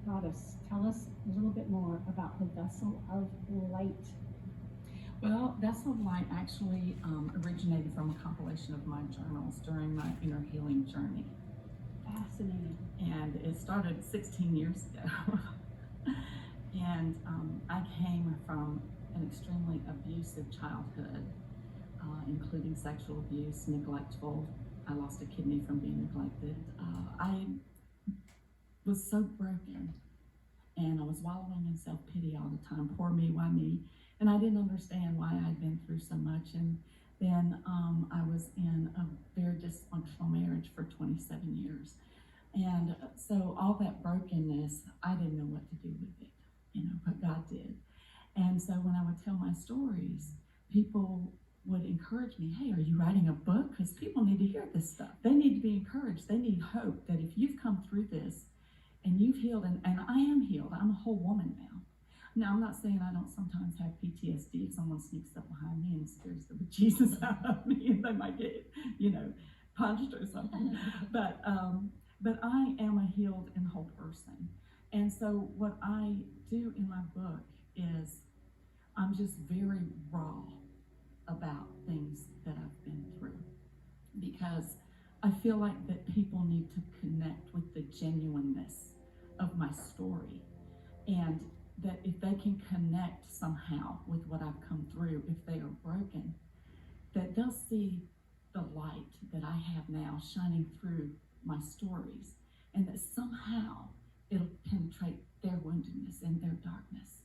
Vaddess, tell us a little bit more about the vessel of light. Well, Vessel of Light actually originated from a compilation of my journals during my inner healing journey. Fascinating. And it started 16 years ago. And I came from an extremely abusive childhood, including sexual abuse, neglectful. I lost a kidney from being neglected. I was so broken, and I was wallowing in self-pity all the time. Poor me, why me? And I didn't understand why I'd been through so much. And then I was in a very dysfunctional marriage for 27 years. And so all that brokenness, I didn't know what to do with it, but God did. And so when I would tell my stories, people would encourage me, hey, are you writing a book? Because people need to hear this stuff. They need to be encouraged. They need hope that if you've come through this and you've healed, and I am healed, I'm a whole woman now. Now, I'm not saying I don't sometimes have PTSD if someone sneaks up behind me and scares the bejesus out of me and they might get, punched or something. But I am a healed and whole person. And so what I do in my book is I'm just very raw about things that I've been through, because I feel like that people need to connect with the genuineness of my story, and that if they can connect somehow with what I've come through, if they are broken, that they'll see the light that I have now shining through my stories, and that somehow it'll penetrate their woundedness and their darkness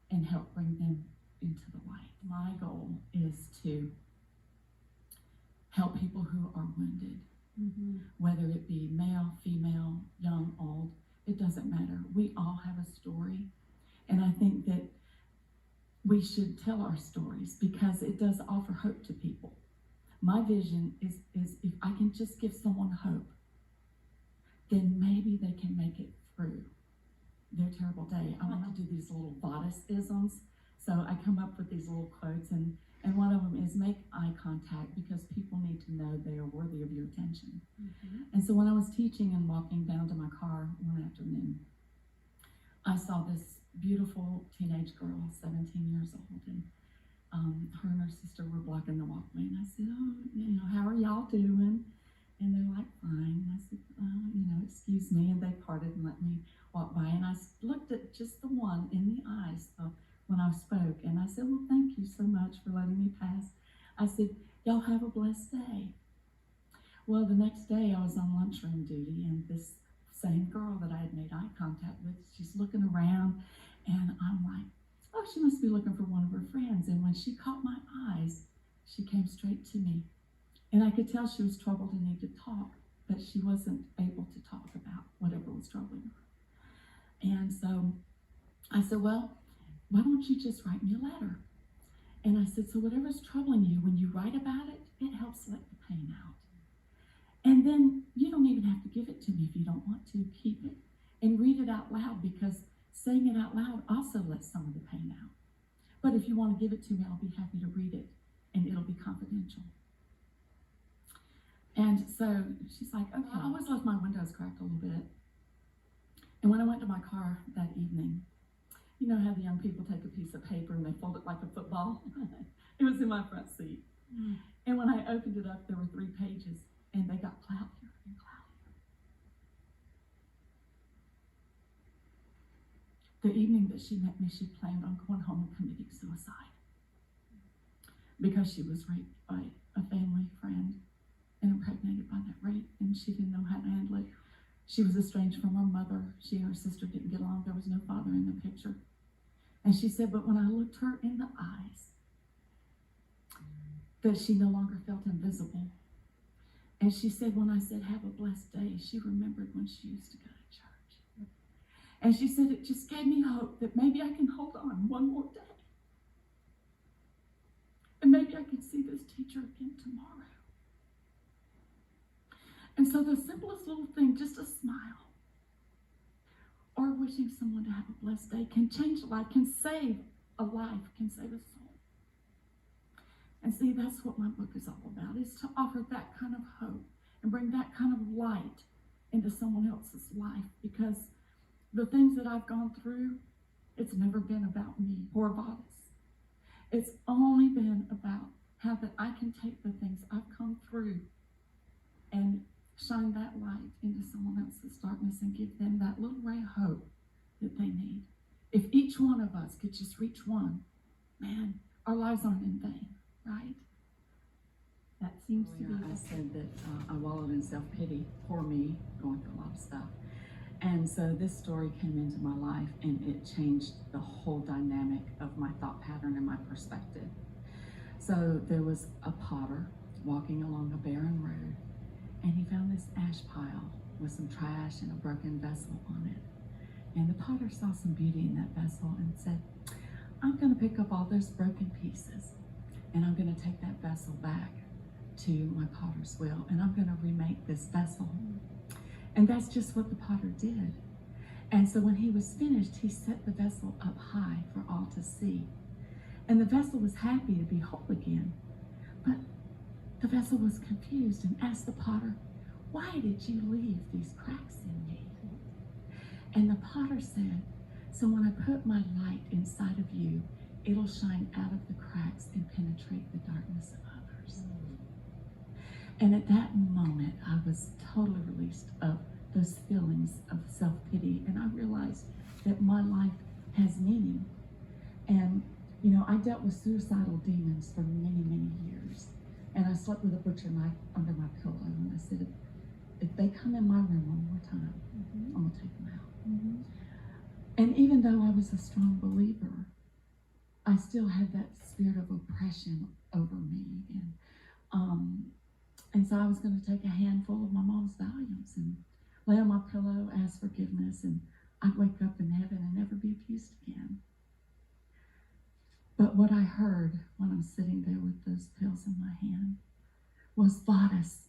and help bring them into the light. My goal is to help people who are wounded, whether it be male, female, young, old, it doesn't matter. We all have a story, and I think that we should tell our stories because it does offer hope to people. My vision is if I can just give someone hope, then maybe they can make it through their terrible day. I want to do these little Vaddess isms. So I come up with these little quotes, and one of them is make eye contact because people need to know they are worthy of your attention. And so when I was teaching and walking down to my car one afternoon, I saw this beautiful teenage girl, 17 years old, and her and her sister were blocking the walkway. And I said, oh, how are y'all doing? And they're like, fine. And I said, excuse me. And they parted and let me walk by. And I looked at just the one in the eyes when I spoke. And I said, well, thank you so much for letting me pass. I said, y'all have a blessed day. Well, the next day I was on lunchroom duty, and this same girl that I had made eye contact with, she's looking around, and I'm like, oh, she must be looking for one of her friends. And when she caught my eyes, she came straight to me. And I could tell she was troubled and needed to talk, but she wasn't able to talk about whatever was troubling her. And so I said, well, why don't you just write me a letter? And I said, so whatever's troubling you, when you write about it, it helps let the pain out. And then you don't even have to give it to me if you don't want to. Keep it and read it out loud, because saying it out loud also lets some of the pain out. But if you want to give it to me, I'll be happy to read it, and it'll be confidential. And so she's like, okay. I always left my windows cracked a little bit. And when I went to my car that evening, you know how the young people take a piece of paper and they fold it like a football? It was in my front seat. And when I opened it up, there were 3 pages, and they got cloudier and cloudier. The evening that she met me, she planned on going home and committing suicide because she was raped by a family friend and impregnated by that rape, and she didn't know how to handle it. She was estranged from her mother. She and her sister didn't get along. There was no father in the picture. And she said, but when I looked her in the eyes, that she no longer felt invisible. And she said, when I said, have a blessed day, she remembered when she used to go to church. And she said, it just gave me hope that maybe I can hold on one more day. And maybe I could see this teacher again tomorrow. And so the simplest little thing, just a smile, or wishing someone to have a blessed day, can change a life, can save a life, can save a soul. And see, that's what my book is all about, is to offer that kind of hope and bring that kind of light into someone else's life, because the things that I've gone through, it's never been about me or Vaddess. It's only been about how that I can take the things I've come through and shine that light into someone else's darkness and give them that little ray of hope that they need. If each one of us could just reach one, man, our lives aren't in vain, right? That seems to be. I said that I wallowed in self-pity for me, going through a lot of stuff. And so this story came into my life and it changed the whole dynamic of my thought pattern and my perspective. So there was a potter walking along a barren road, and he found this ash pile with some trash and a broken vessel on it. And the potter saw some beauty in that vessel and said, I'm going to pick up all those broken pieces and I'm going to take that vessel back to my potter's wheel and I'm going to remake this vessel. And that's just what the potter did. And so when he was finished, he set the vessel up high for all to see. And the vessel was happy to be whole again. But the vessel was confused and asked the potter, why did you leave these cracks in me? And the potter said, so when I put my light inside of you, it'll shine out of the cracks and penetrate the darkness of others. And at that moment, I was totally released of those feelings of self-pity. And I realized that my life has meaning. And, you know, I dealt with suicidal demons for many, many years. And I slept with a butcher knife under my pillow. And I said, if they come in my room one more time, I'm going to take them out. And even though I was a strong believer, I still had that spirit of oppression over me. And so I was going to take a handful of my mom's volumes and lay on my pillow, ask forgiveness, and I'd wake up in heaven and never be abused again. But what I heard when I'm sitting there with those pills in my hand was, Vaddess,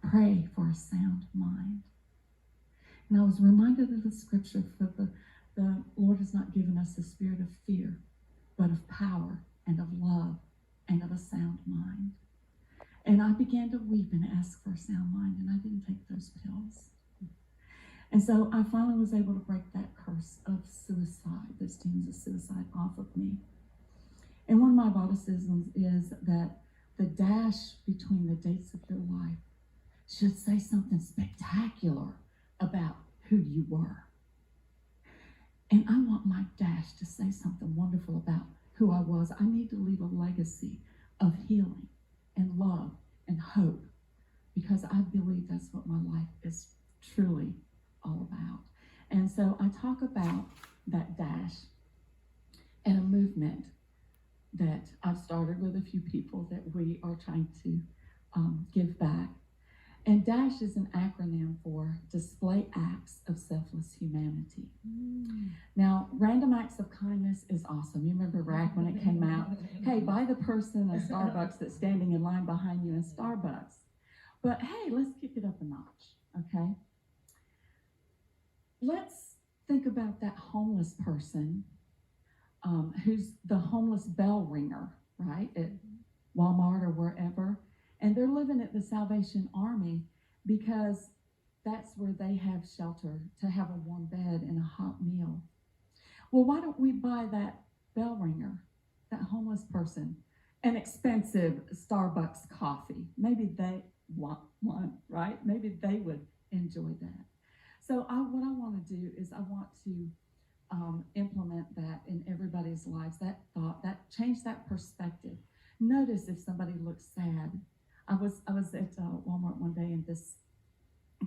pray for a sound mind. And I was reminded of the scripture that the Lord has not given us a spirit of fear, but of power and of love and of a sound mind. And I began to weep and ask for a sound mind, and I didn't take those pills. And so I finally was able to break that curse of suicide, those demons of suicide, off of me. And one of my Vaddessisms is that the dash between the dates of your life should say something spectacular about who you were. And I want my dash to say something wonderful about who I was. I need to leave a legacy of healing and love and hope, because I believe that's what my life is truly all about. And so I talk about that dash and a movement that I've started with a few people that we are trying to give back. And DASH is an acronym for Display Acts of Selfless Humanity. Now, random acts of kindness is awesome. You remember RAC when it came out? Hey, buy the person at Starbucks that's standing in line behind you in Starbucks. But hey, let's kick it up a notch, okay? Let's think about that homeless person who's the homeless bell ringer, right, at Walmart or wherever. And they're living at the Salvation Army because that's where they have shelter, to have a warm bed and a hot meal. Well, why don't we buy that bell ringer, that homeless person, an expensive Starbucks coffee? Maybe they want one, right? Maybe they would enjoy that. So what I want to do is I want to implement that in everybody's lives, that thought, that change that perspective. Notice if somebody looks sad. I was at Walmart one day, and this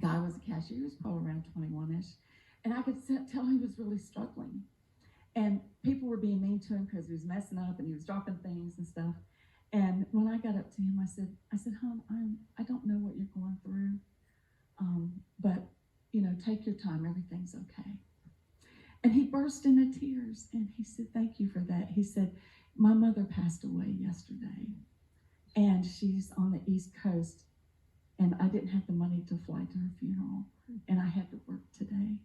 guy was a cashier. He was probably around 21-ish, and I could tell he was really struggling. And people were being mean to him because he was messing up and he was dropping things and stuff. And when I got up to him, I said, hon, I don't know what you're going through, but you know, take your time. Everything's okay. And he burst into tears, and he said, thank you for that. He said, my mother passed away yesterday, and she's on the East Coast, and I didn't have the money to fly to her funeral, and I had to work today.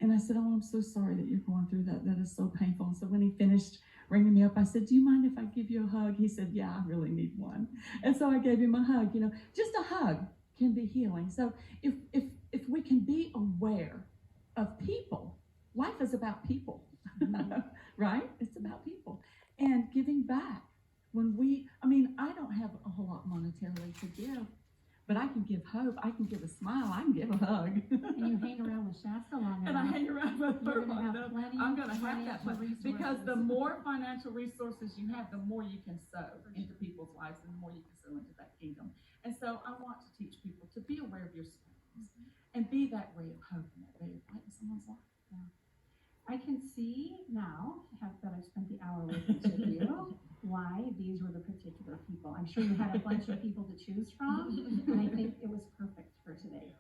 And I said, oh, I'm so sorry that you're going through that. That is so painful. And so when he finished ringing me up, I said, do you mind if I give you a hug? He said, yeah, I really need one. And so I gave him a hug. You know, just a hug can be healing. So if we can be aware of people. Life is about people, Mhm. right? It's about people and giving back. I don't have a whole lot monetarily to give, but I can give hope. I can give a smile. I can give a hug. And you hang around with Shasta long And I enough, hang around with you're her gonna long have enough, plenty I'm of going to have that financial much. Because the resources. more financial resources you have, the more you can sow into people's lives and the more you can sow into that kingdom. And so I want to teach people to be aware of your surroundings and be that ray of hope and that ray of light in someone's life. I can see now, that I've spent the hour with each of you, why these were the particular people. I'm sure you had a bunch of people to choose from, and I think it was perfect for today.